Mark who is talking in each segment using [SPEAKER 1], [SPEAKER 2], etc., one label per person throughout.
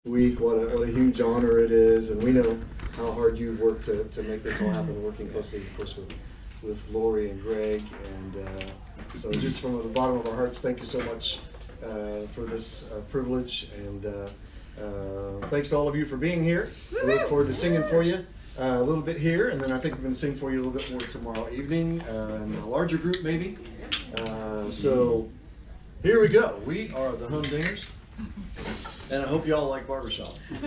[SPEAKER 1] week. What a huge honor it is, and we know how hard you've worked to make this all happen, working closely, of course, with Lori and Greg. And so just from the bottom of our hearts, thank you so much for this privilege, and thanks to all of you for being here. We look forward to singing for you a little bit here, and then I think we're going to sing for you a little bit more tomorrow evening in a larger group maybe. So here we go. We are the Humdingers. And I hope you all like barbershop. Is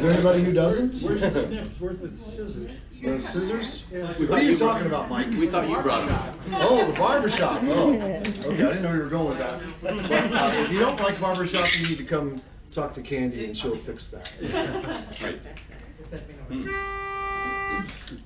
[SPEAKER 1] there anybody who doesn't?
[SPEAKER 2] Where's the snips? Where's the scissors?
[SPEAKER 1] The scissors?
[SPEAKER 2] Yeah.
[SPEAKER 1] What are you talking about, Mike?
[SPEAKER 3] We thought you brought them.
[SPEAKER 1] Oh, the barbershop. Oh, okay. I didn't know you were going with that. But, if you don't like barbershop, you need to come talk to Candy and she'll fix that.
[SPEAKER 3] Right.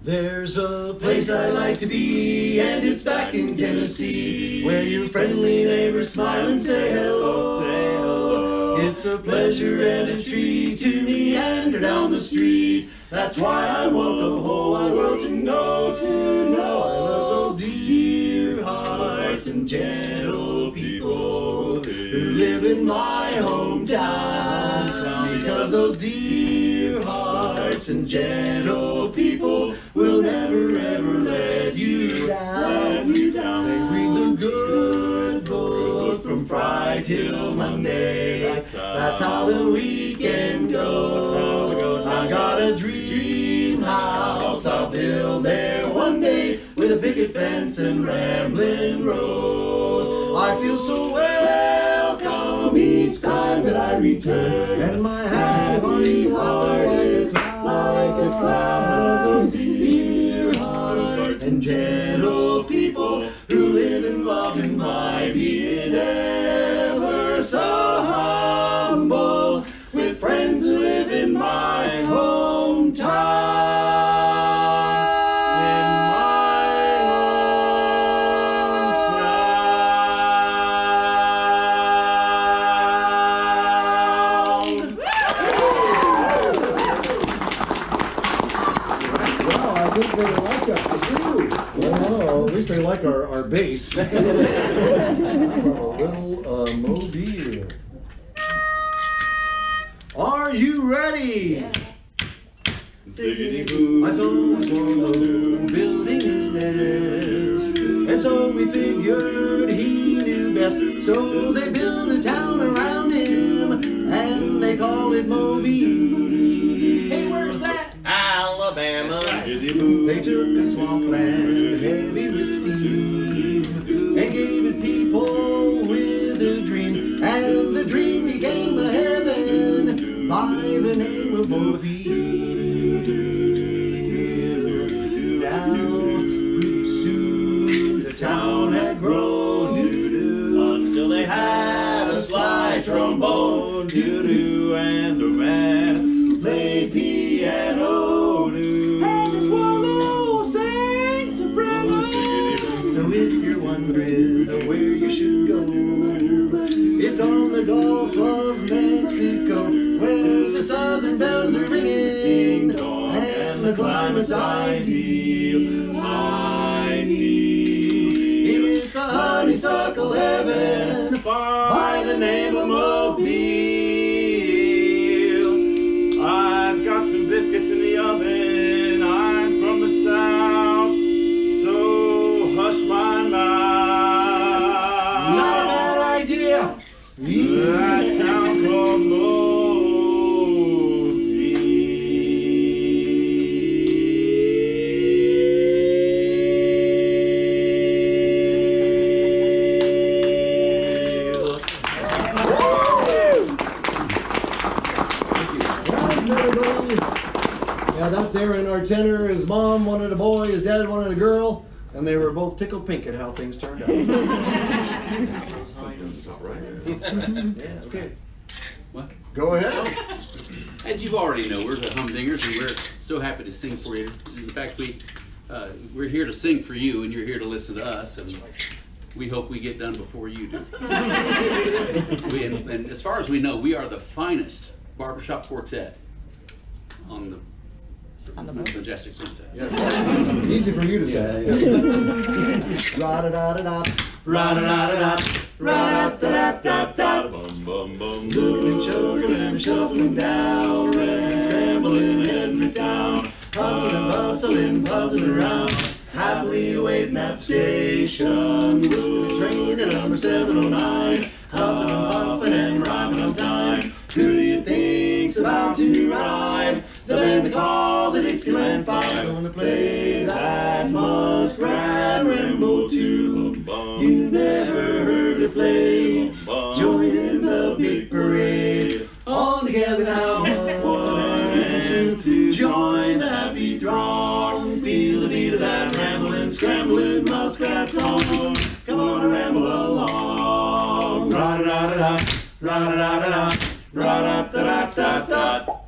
[SPEAKER 1] There's a place I like to be, and it's back in Tennessee, where your friendly neighbors smile and say hello. Say hello. It's a pleasure and a treat to meander down the street. That's why I want the whole wide world to know. I love those dear hearts and gentle people who live in my hometown. Because those dear hearts and gentle people will never ever let you down. They read the good book from Friday till Monday. That's how the weekend goes. I got a dream house I'll build there one day, with a picket fence and rambling rose. I feel so welcome each time that I return, and my happy heart is like a cloud of those dear hearts and gentle people who live and love in my being ever so humble, with friends who live in my hometown. I think they like us too. Well, at least they like our bass. A little mobile. Are you ready? My son was on the moon building his nest, and so we figured he knew best. So they built a town around him, and they called it Mobile.
[SPEAKER 2] Hey, where's that?
[SPEAKER 3] Alabama.
[SPEAKER 1] They took a swampland heavy with steam and gave it people with a dream, and the dream became a heaven by the name of Mobile. Now, pretty soon the town had grown until they had a slide trombone, and a man who played piano, and a swallow sang soprano. So if you're wondering where you should go, it's on the Gulf of Mexico, where the southern bells are ringing and the climate's ideal. It's a honeysuckle heaven by the name of Mobile.
[SPEAKER 4] I've got some biscuits in the oven. I'm from the south, so hush my mouth.
[SPEAKER 1] Not a bad idea.
[SPEAKER 4] That town called Mobile.
[SPEAKER 1] Yeah, that's Aaron, our tenor. His mom wanted a boy, his dad wanted a girl, and they were both tickled pink at how things turned out. Yeah, okay.
[SPEAKER 3] What?
[SPEAKER 1] Go ahead.
[SPEAKER 3] As you already know, we're the Humdingers, and we're so happy to sing for you. In fact, we're here to sing for you, and you're here to listen to us, and we hope we get done before you do. And as far as we know, we are the finest barbershop quartet on the Majestic Princess.
[SPEAKER 1] Yes. Easy for you to say. Da da da da da. ra-da-da-da-da, ra-da-da-da-da-da.
[SPEAKER 4] Bum, bum, bum.
[SPEAKER 1] Looking, shuffling, shuffling down, and scrambling every town, hustling, bustling, buzzing around, happily waiting at the station. With the train at number 709, huffing and puffing and arriving on time. Who do you think's about to arrive? The band they call the Dixieland Five, gonna play that Muskrat Ramble too. You've never heard it play. Join in the big parade. All together now, 1 and 2. Join the happy throng. Feel the beat of that rambling, scrambling muskrat song. Come on and ramble along. Ra-da-da-da-da, ra-da-da-da-da, ra-da-da-da-da-da.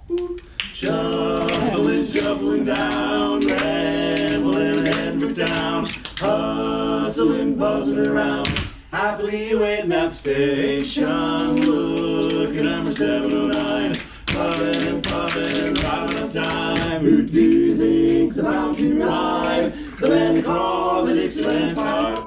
[SPEAKER 1] Shuffling, shuffling down, rambling every town, hustling, buzzing around, happily waiting at the station. Look at number 709, puffing and puffing, right on time. Who do you think's about to arrive? The band they call the Dixieland Five.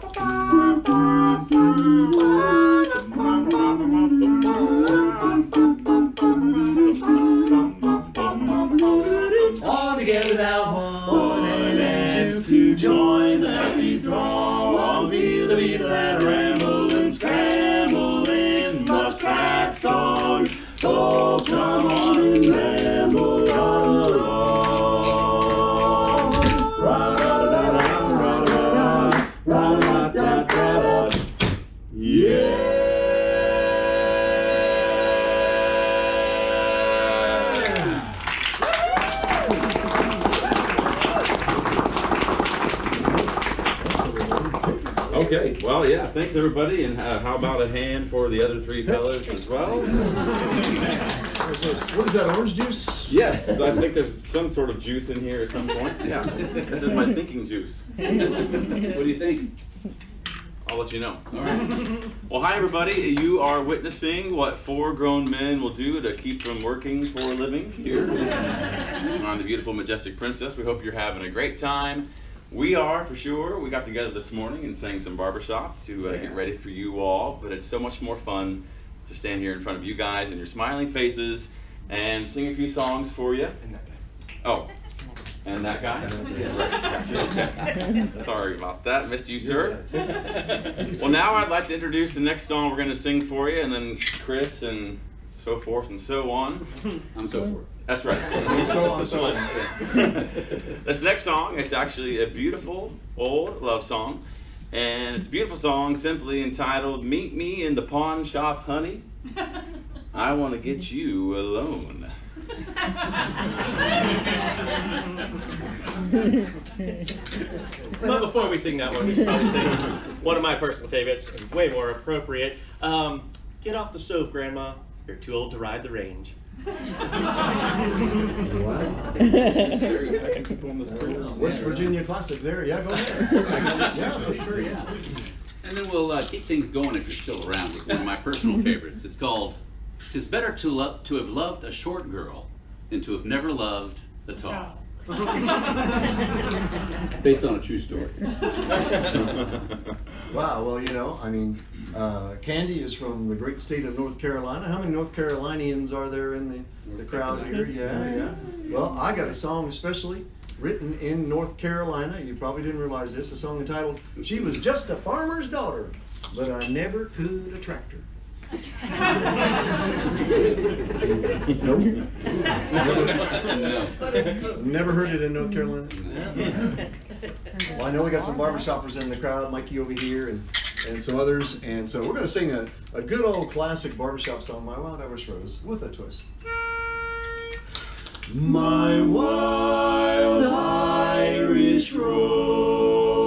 [SPEAKER 1] All together now, 1 and 2. Join the happy throng. Feel the beat of that rambling, scrambling muskrat song. Oh, come on and ramble along. Ra-da-da-da, ra-da-da-da, ra-da-da-da-da. Yeah.
[SPEAKER 4] Okay, well, yeah, thanks everybody, and how about a hand for the other three fellas as well?
[SPEAKER 1] What is that, orange juice?
[SPEAKER 4] Yes, I think there's some sort of juice in here at some point. Yeah, this is my thinking juice.
[SPEAKER 3] What do you think?
[SPEAKER 4] I'll let you know.
[SPEAKER 3] All right.
[SPEAKER 4] Well, hi everybody. You are witnessing what 4 grown men will do to keep from working for a living here on the beautiful Majestic Princess. We hope you're having a great time. We are, for sure. We got together this morning and sang some barbershop to get ready for you all, but it's so much more fun to stand here in front of you guys and your smiling faces and sing a few songs for you. Oh, and that guy? Yeah, right. Gotcha. Okay. Sorry about that. Missed you, sir. Well, now I'd like to introduce the next song we're going to sing for you, and then Chris and so forth and so on.
[SPEAKER 3] I'm so forth.
[SPEAKER 4] That's right.
[SPEAKER 1] So on, so on.
[SPEAKER 4] This next song, it's actually a beautiful old love song, and it's a beautiful song simply entitled "Meet Me in the Pawn Shop, Honey. I Want to Get You Alone."
[SPEAKER 5] But before we sing that one, we should probably sing one of my personal favorites, and way more appropriate. Get off the stove, Grandma. You're too old to ride the range.
[SPEAKER 1] West Virginia classic there. Yeah, go ahead. Yeah, sure, yeah.
[SPEAKER 3] And then we'll keep things going if you're still around with one of my personal favorites. It's called "'Tis Better to Have Loved a Short Girl Than to Have Never Loved a Tall." Based on a true story.
[SPEAKER 1] Wow, well, you know, I mean, Candy is from the great state of North Carolina. How many North Carolinians are there in the crowd here? Yeah, yeah. Well, I got a song especially written in North Carolina. You probably didn't realize this. A song entitled, "She Was Just a Farmer's Daughter, But I Never Could Attract Her." Nope. Never heard it in North Carolina. Well, I know we got some barbershoppers in the crowd, Mikey over here, and some others, and so we're going to sing a good old classic barbershop song, "My Wild Irish Rose," with a twist. My wild Irish rose,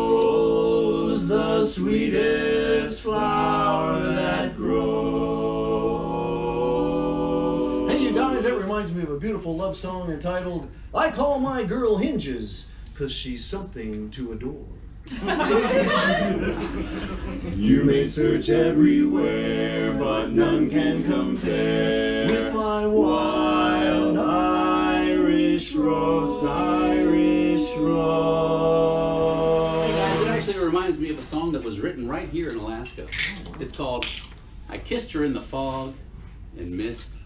[SPEAKER 1] the sweetest flower that grows. Hey, you guys, that reminds me of a beautiful love song entitled, "I Call My Girl Hinges, 'Cause She's Something to Adore." You may search everywhere, but none can compare with my wild Irish rose, Irish rose.
[SPEAKER 3] Hey guys, it actually reminds me of a song that was written right here in Alaska. It's called I Kissed Her in the Fog and Mist.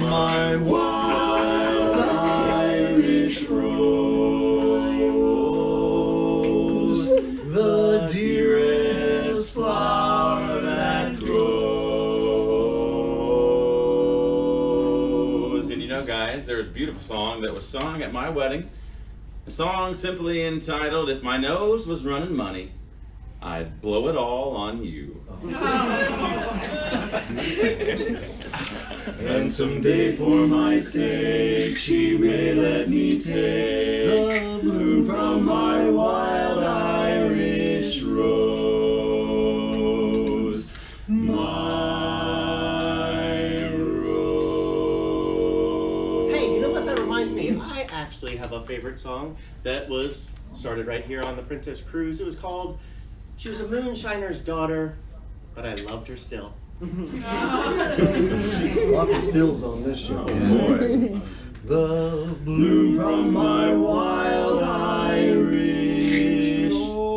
[SPEAKER 1] My wild Irish rose, the dearest flower that grows.
[SPEAKER 4] And you know, guys, there's a beautiful song that was sung at my wedding. A song simply entitled, If My Nose Was Running Money, I'd Blow It All on You.
[SPEAKER 1] And someday for my sake she may let me take the bloom from my wild Irish rose, my rose.
[SPEAKER 5] Hey, you know what that reminds me? I actually have a favorite song that was started right here on the Princess Cruise. It was called She Was a Moonshiner's Daughter, but I Loved Her Still.
[SPEAKER 2] Lots of stills on this show.
[SPEAKER 1] Boy. The bloom from my wild Irish rose.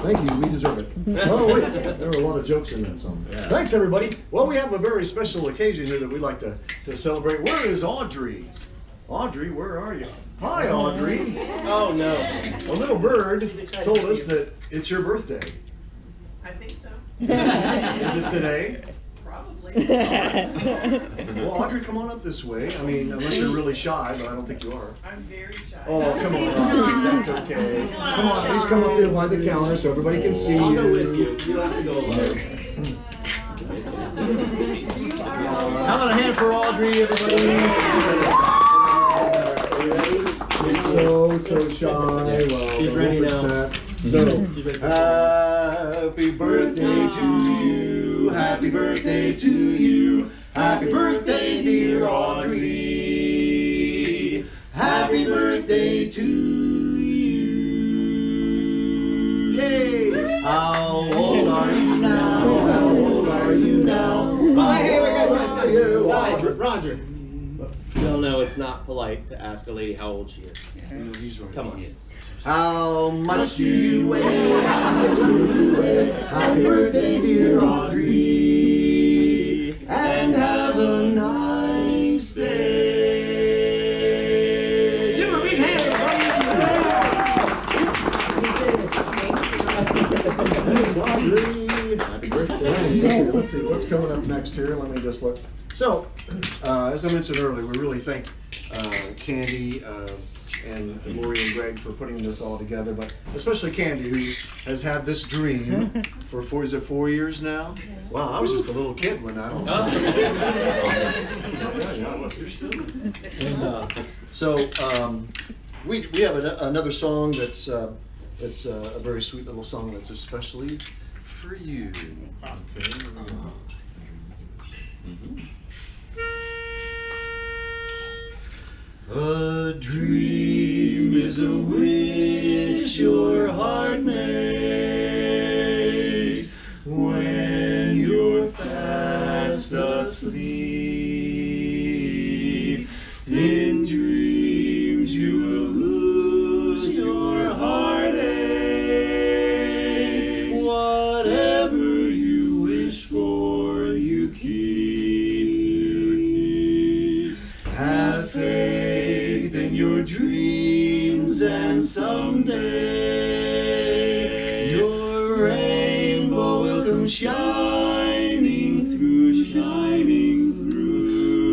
[SPEAKER 2] Thank you, we deserve it. Oh, wait, there were a lot of jokes in that song. Thanks, everybody. Well, we have a very special occasion here that we'd like to celebrate. Where is Audrey? Audrey, where are you? Hi, Audrey.
[SPEAKER 5] Oh no.
[SPEAKER 2] A little bird told us that it's your birthday.
[SPEAKER 6] I think so.
[SPEAKER 2] Is it today?
[SPEAKER 6] Probably.
[SPEAKER 2] Well, Audrey, come on up this way. I mean, unless you're really shy, but I don't think you are.
[SPEAKER 6] I'm very shy.
[SPEAKER 2] Oh, come on, Audrey, that's okay. Come on, please come up here by the counter so everybody can see you.
[SPEAKER 5] I'll go with you. You don't have to go alone.
[SPEAKER 2] How about a hand for Audrey, everybody? She's so shy. Well,
[SPEAKER 5] She's ready now.
[SPEAKER 2] So,
[SPEAKER 1] Happy birthday to you, happy birthday to you, happy birthday dear Audrey, happy birthday to you. Yay! How old are you now? How old are you now?
[SPEAKER 5] Hey, wait, guys,
[SPEAKER 2] you
[SPEAKER 5] Roger. No, it's not polite to ask a lady how old she is. Come on.
[SPEAKER 1] How much do you weigh? How much do you weigh? Happy birthday, dear Audrey, and have a nice day. Give her a big hand,
[SPEAKER 2] Audrey. Happy birthday. Let's see what's coming up next here. Let me just look. So, as I mentioned earlier, we really thank Candy and Lori and Greg for putting this all together, but especially Candy, who has had this dream for 4 years now? Wow, I was just a little kid when that all started. And we have another song that's a very sweet little song that's especially for you. Okay, here we go.
[SPEAKER 1] A dream is a wish your heart makes when you're fast asleep. In dreams you will lose your heartache. Whatever you wish for, you keep. Have faith in your dreams, and someday your rainbow will come shining through,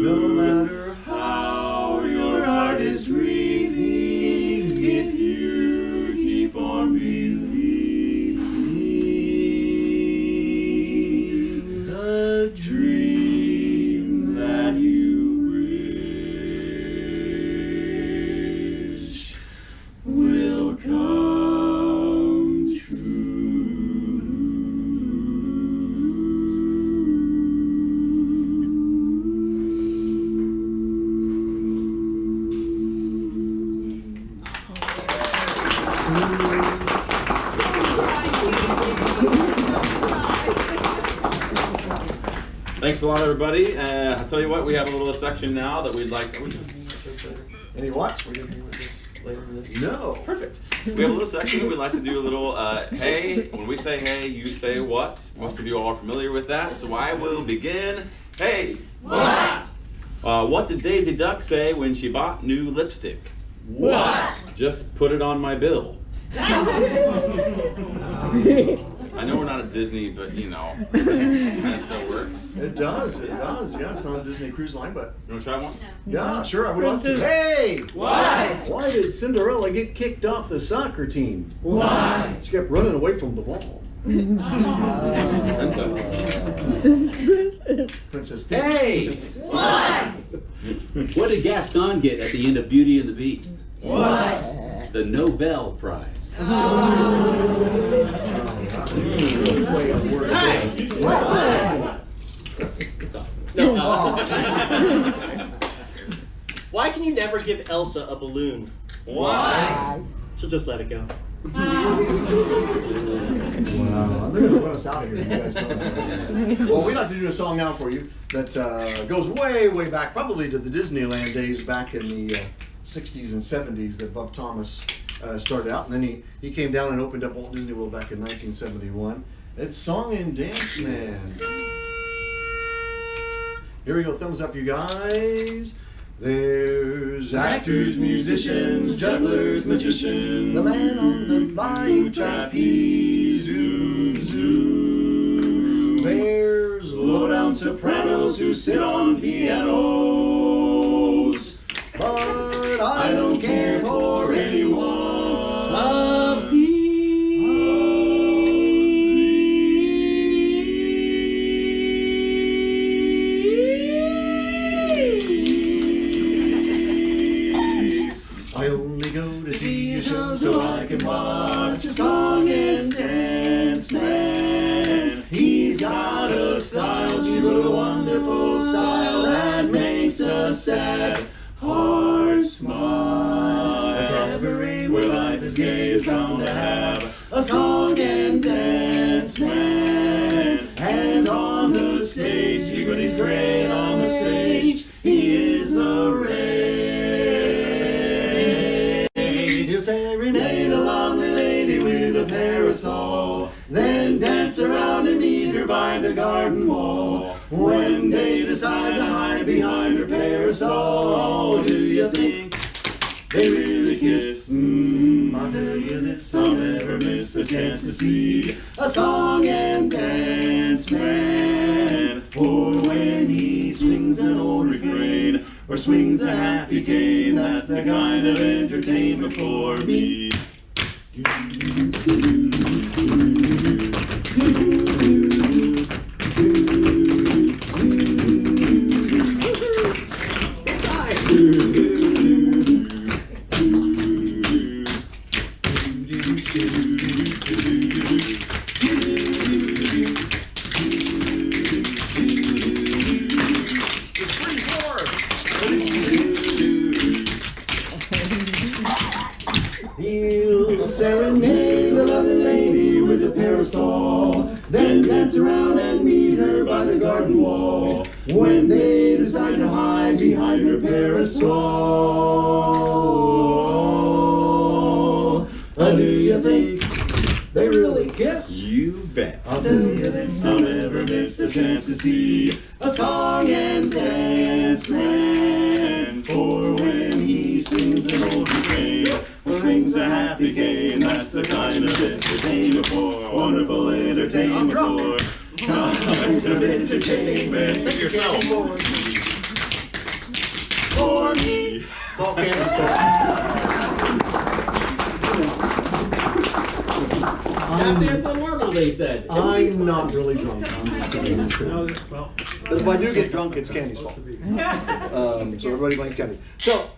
[SPEAKER 1] no matter how your heart is grieving, if you keep on believing. The dream that you wish will come true.
[SPEAKER 4] thanks a lot, everybody. I'll tell you what, we have a little section now that we'd like.
[SPEAKER 2] Any what? No.
[SPEAKER 4] Perfect. We have a little section that we'd like to do a little, hey. When we say hey, you say what? Most of you all are familiar with that, so I will begin. Hey.
[SPEAKER 6] What?
[SPEAKER 4] What did Daisy Duck say when she bought new lipstick?
[SPEAKER 6] What?
[SPEAKER 4] Just put it on my bill. I know we're not at Disney, but you know, it kind of still works.
[SPEAKER 2] It does. Yeah, it's not a Disney cruise line, but
[SPEAKER 4] You want to try one?
[SPEAKER 2] yeah, sure, I would love to. Hey!
[SPEAKER 6] What?
[SPEAKER 2] Why did Cinderella get kicked off the soccer team?
[SPEAKER 6] Why?
[SPEAKER 2] She kept running away from the ball. Princess.
[SPEAKER 3] Hey!
[SPEAKER 6] What?
[SPEAKER 3] What did Gaston get at the end of Beauty and the Beast?
[SPEAKER 6] What?
[SPEAKER 3] The Nobel Prize.
[SPEAKER 2] Play on words.
[SPEAKER 3] Hey!
[SPEAKER 5] No. Why can you never give Elsa a balloon?
[SPEAKER 6] Why?
[SPEAKER 5] She'll just let it go.
[SPEAKER 2] Wow, they're gonna run us out of here. You guys know that. Well, we'd like to do a song now for you that goes way, way back, probably to the Disneyland days back in the 60s and 70s that Bob Thomas started out, and then he came down and opened up Walt Disney World back in 1971. It's Song and Dance Man. Here we go, thumbs up, you guys. There's actors, musicians, jugglers, magicians, the man on the flying trapeze, zoom, zoom. There's low-down sopranos who sit on pianos, but I don't care for anyone of these. I only go to see a show so I can watch a song and dance man. He's got a style, gee, what a wonderful style that makes a sad heart smile. A cabaret where life is gay is bound to have a song and dance man. And on the stage, gee, but he's great on the stage, he is the rage. He'll serenade a lovely lady with a parasol, then dance around and meet her by the garden wall. When they decide to hide behind her parasol, do you think they really kiss? I'll tell you this, I'll never miss a chance to see a song and dance man. For when he sings an old refrain or swings a happy cane, that's the kind of entertainment for me. He'll serenade a lovely lady with a parasol, then dance around and meet her by the garden wall. When they decide to hide behind her parasol, do you think they really kiss?
[SPEAKER 4] You bet.
[SPEAKER 2] I'll tell you this, I'll never miss a chance to see a song and dance man. For when he sings an old refrain or swings a happy cane, that's the kind of entertainment for, wonderful entertainment for, kind of entertainment.
[SPEAKER 4] Think yourself.
[SPEAKER 2] For me. It's all candy stuff.
[SPEAKER 5] Tap dance on marble, they said.
[SPEAKER 2] I'm not really drunk. I'm just kidding. But if I do get drunk, it's Candy's fault. So everybody blames Candy. So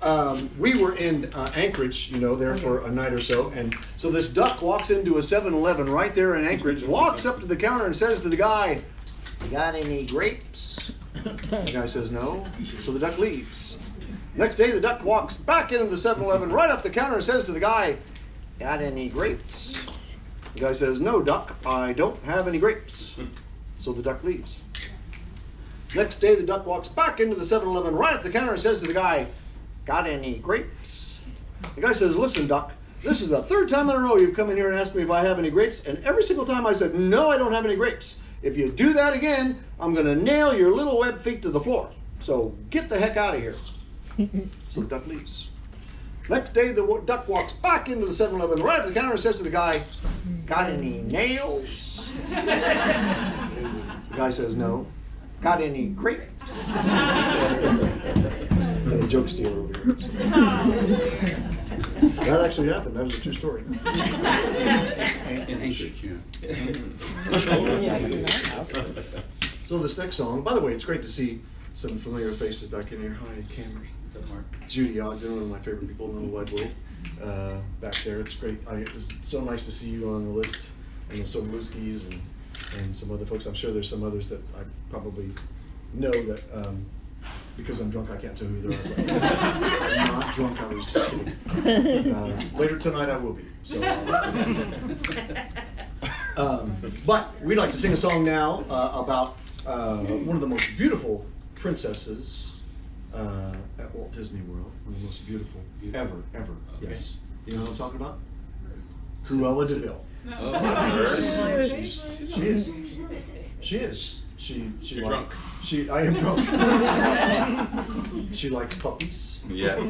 [SPEAKER 2] we were in Anchorage, there for a night or so, and so this duck walks into a 7-Eleven right there in Anchorage, walks up to the counter and says to the guy, "You got any grapes?" The guy says no, so the duck leaves. Next day, the duck walks back into the 7-Eleven right up the counter and says to the guy, "Got any grapes?" The guy says, "No, duck, I don't have any grapes." So the duck leaves. Next day, the duck walks back into the 7-Eleven right at the counter and says to the guy, "Got any grapes?" The guy says, "Listen, duck, this is the 3rd time in a row you've come in here and asked me if I have any grapes, and every single time I said, no, I don't have any grapes. If you do that again, I'm gonna nail your little web feet to the floor. So get the heck out of here." So the duck leaves. Next day, the duck walks back into the 7-Eleven right at the counter and says to the guy, "Got any nails?" The guy says, "No." "Got any grapes?" A joke stealer over here. That actually happened. That was a true story.
[SPEAKER 3] In Anchorage,
[SPEAKER 2] So this next song, by the way, it's great to see some familiar faces back in here. Hi, Cameron.
[SPEAKER 3] Is that Mark?
[SPEAKER 2] Judy Ogden, one of my favorite people in the whole wide world, back there. It's great. It was so nice to see you on the list, and the Sobluskis and some other folks. I'm sure there's some others that I probably know that because I'm drunk I can't tell who they are. But I'm not drunk, I was just kidding. Later tonight I will be. So, but we'd like to sing a song now about one of the most beautiful princesses at Walt Disney World. One of the most beautiful ever.
[SPEAKER 3] Okay.
[SPEAKER 2] Yes. You know what I'm talking about? Cruella de Vil.
[SPEAKER 3] Oh,
[SPEAKER 2] She is.
[SPEAKER 4] You're drunk.
[SPEAKER 2] I am drunk. She likes puppies.
[SPEAKER 4] Yes.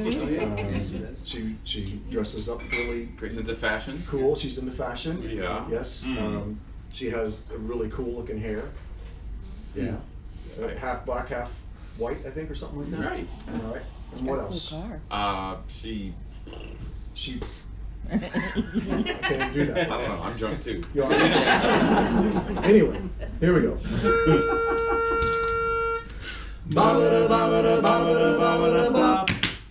[SPEAKER 2] She dresses up really
[SPEAKER 4] Great sense of fashion.
[SPEAKER 2] cool. She's into fashion.
[SPEAKER 4] Yeah.
[SPEAKER 2] Yes. She has a really cool looking hair. Yeah. Half black, half white, I think, or something like that.
[SPEAKER 4] Right.
[SPEAKER 2] All right. And what else?
[SPEAKER 4] She.
[SPEAKER 2] I can't do
[SPEAKER 4] I
[SPEAKER 2] that.
[SPEAKER 4] don't know. I'm drunk too.
[SPEAKER 2] You are. Anyway, here we go.
[SPEAKER 1] Ba-ba-da, ba-ba-da, ba-ba-da, ba-ba-da, ba.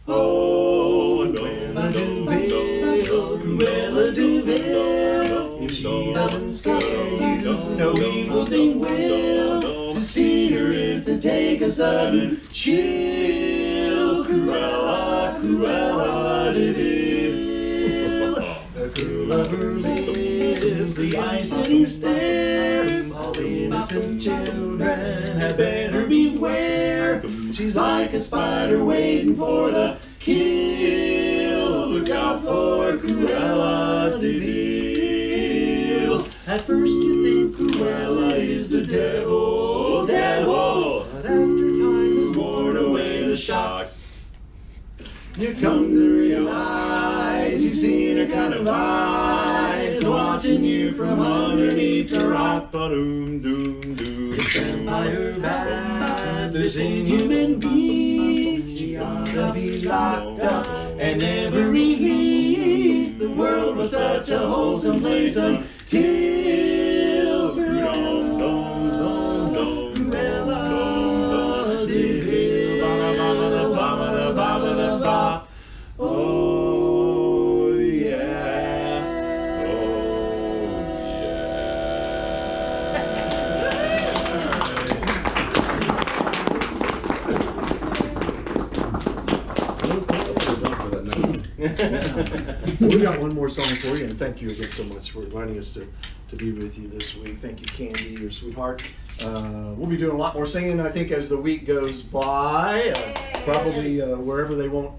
[SPEAKER 1] Oh, Cruella de Vil, Cruella de Vil. If she doesn't scare you, no evil thing will. To see her is to take a sudden chill. Cruella, Cruella de Vil. The curl of her lips, the ice in her stare. All innocent children had better beware. She's like a spider waiting for the kill. Look out for Cruella de Vil. At first you think Cruella is the devil, but after time has worn away the shock, you come to realize you've seen her kind of eyes watching you from underneath the rock. It's vampire bath, this inhuman beast. She ought to be locked up and never released. The world was such a wholesome place until Cruella de Vil. Ba-ba-da-ba-ba-da-ba-ba-da-ba. Oh yeah.
[SPEAKER 4] Oh
[SPEAKER 2] So we got one more song for you, and thank you again so much for inviting us to be with you this week. Thank you, Candy, your sweetheart. We'll be doing a lot more singing, I think, as the week goes by. Probably wherever they won't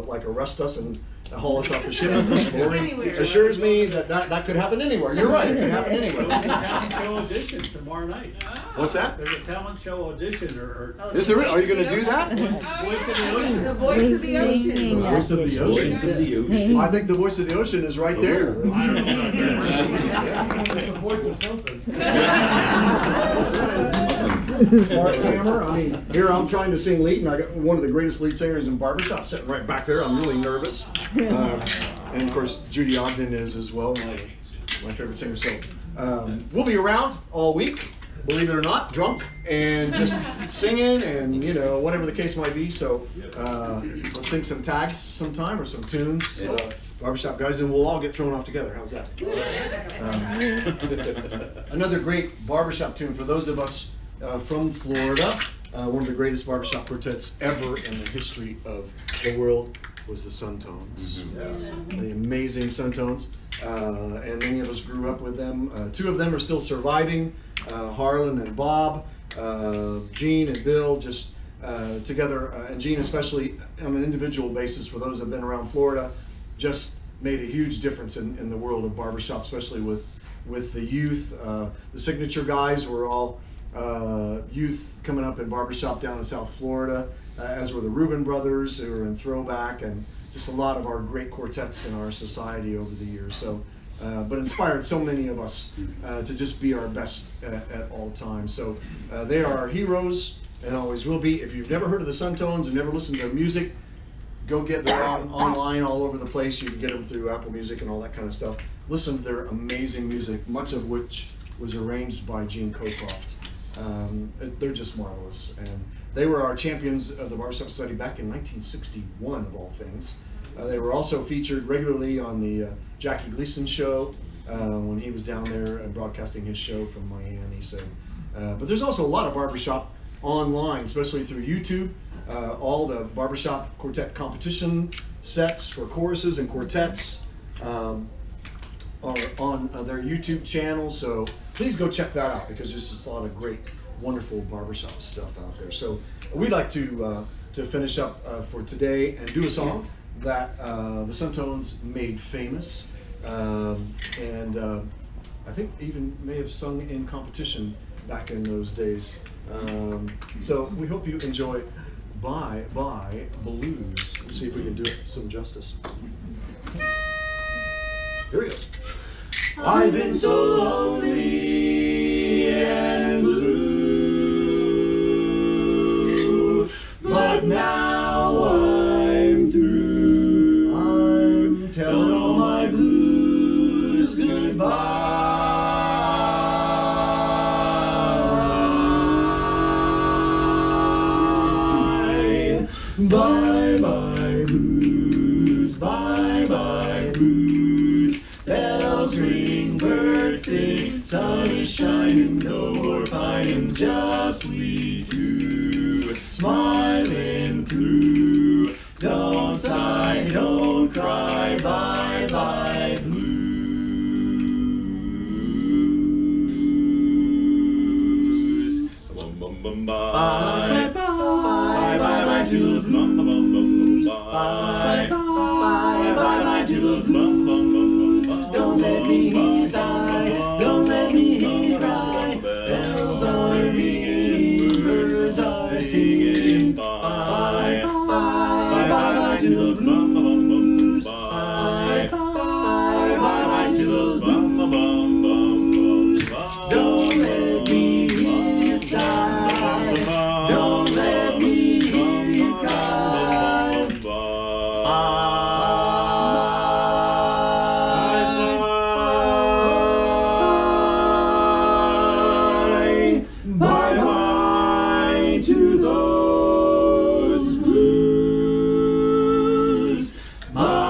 [SPEAKER 2] like arrest us and haul us off the ship. Lori assures me that could happen anywhere. You're right, it could happen anywhere.
[SPEAKER 7] There's a talent show audition tomorrow night.
[SPEAKER 2] What's that?
[SPEAKER 7] There's a talent show audition
[SPEAKER 2] Is there? Are you going to do that?
[SPEAKER 7] Voice of the Ocean.
[SPEAKER 6] The voice of the ocean.
[SPEAKER 7] Voice of the Ocean.
[SPEAKER 2] I think the voice of the ocean is right there.
[SPEAKER 7] It's the voice of something.
[SPEAKER 2] Mark Hammer, I mean, here I'm trying to sing lead, and I got one of the greatest lead singers in barbershop sitting right back there. I'm really nervous. And of course, Judy Ogden is as well, my favorite singer. So we'll be around all week, believe it or not, drunk and just singing and, you know, whatever the case might be. So let's sing some tags sometime or some tunes, barbershop guys, and we'll all get thrown off together. How's that? Another great barbershop tune for those of us from Florida. One of the greatest barbershop quartets ever in the history of the world was the Suntones. The amazing Suntones. And many of us grew up with them. Two of them are still surviving, Harlan and Bob. Gene and Bill just together, and Gene especially on an individual basis, for those that have been around Florida, just made a huge difference in the world of barbershop, especially with the youth. The Signature guys were all youth coming up in barbershop down in South Florida, as were the Rubin brothers, who were in Throwback, and just a lot of our great quartets in our society over the years. So, but inspired so many of us to just be our best at all times. So they are our heroes and always will be. If you've never heard of the Suntones and never listened to their music, go get them online all over the place. You can get them through Apple Music and all that kind of stuff. Listen to their amazing music, much of which was arranged by Gene Coecroft. They're just marvelous. And they were our champions of the Barbershop Society back in 1961, of all things. They were also featured regularly on the Jackie Gleason show when he was down there broadcasting his show from Miami. So, but there's also a lot of barbershop online, especially through YouTube. All the barbershop quartet competition sets for choruses and quartets are on their YouTube channel. So please go check that out, because there's just a lot of great, wonderful barbershop stuff out there. So we'd like to finish up for today and do a song that the Suntones made famous, and I think even may have sung in competition back in those days. So we hope you enjoy Bye Bye Blues. Let's see if we can do it some justice. Here we go.
[SPEAKER 1] I've been so lonely and blue, but now I'm through. I'm telling all my blues goodbye. Bye bye blues, bye bye blues. Bells ring, birds sing, sun is shining, no more pining, just we two, smiling through. Don't sigh, don't cry, bye bye blues. Bum bum bum bye, bye bye bye to those bum bum bum bum, bye bye bye to those bum bum bum. Don't let me sigh, don't let me cry. Bells are ringing, birds are singing. Bye, bye, bye to those bum bum bums. Bye, bye, bye to those bum bum bums. Don't let me sigh, don't let me cry. Bye-bye to those blues. Bye-bye.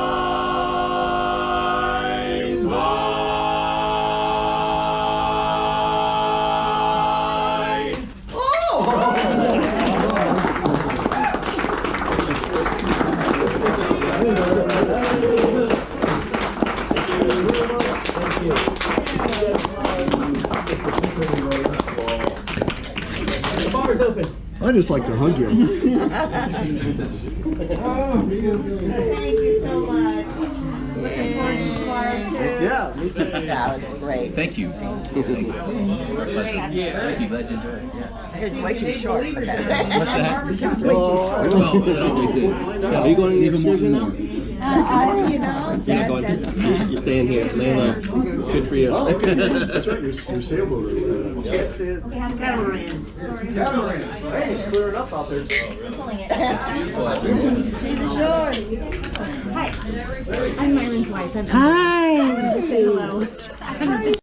[SPEAKER 5] The bar's open.
[SPEAKER 2] I just like to hug you.
[SPEAKER 8] Thank you so much. Looking forward to tomorrow too.
[SPEAKER 2] Yeah, me too.
[SPEAKER 6] That was great.
[SPEAKER 3] Thank you. Thanks. Our pleasure. Thank you. Glad you enjoyed it. Yeah.
[SPEAKER 6] It was way too short, but that's
[SPEAKER 3] What's that?
[SPEAKER 6] it was way too short.
[SPEAKER 3] Well, it always is. Yeah, are you going even more and more?
[SPEAKER 6] You know,
[SPEAKER 5] You're staying here. Lay low. Good for you.
[SPEAKER 2] That's right, your sailboat.
[SPEAKER 8] Catamaran.
[SPEAKER 2] Catamaran. Hey, it's clearing up out there.
[SPEAKER 8] Pulling it.
[SPEAKER 9] Sure. Hi. I'm Myron's wife. Hi. Say hello.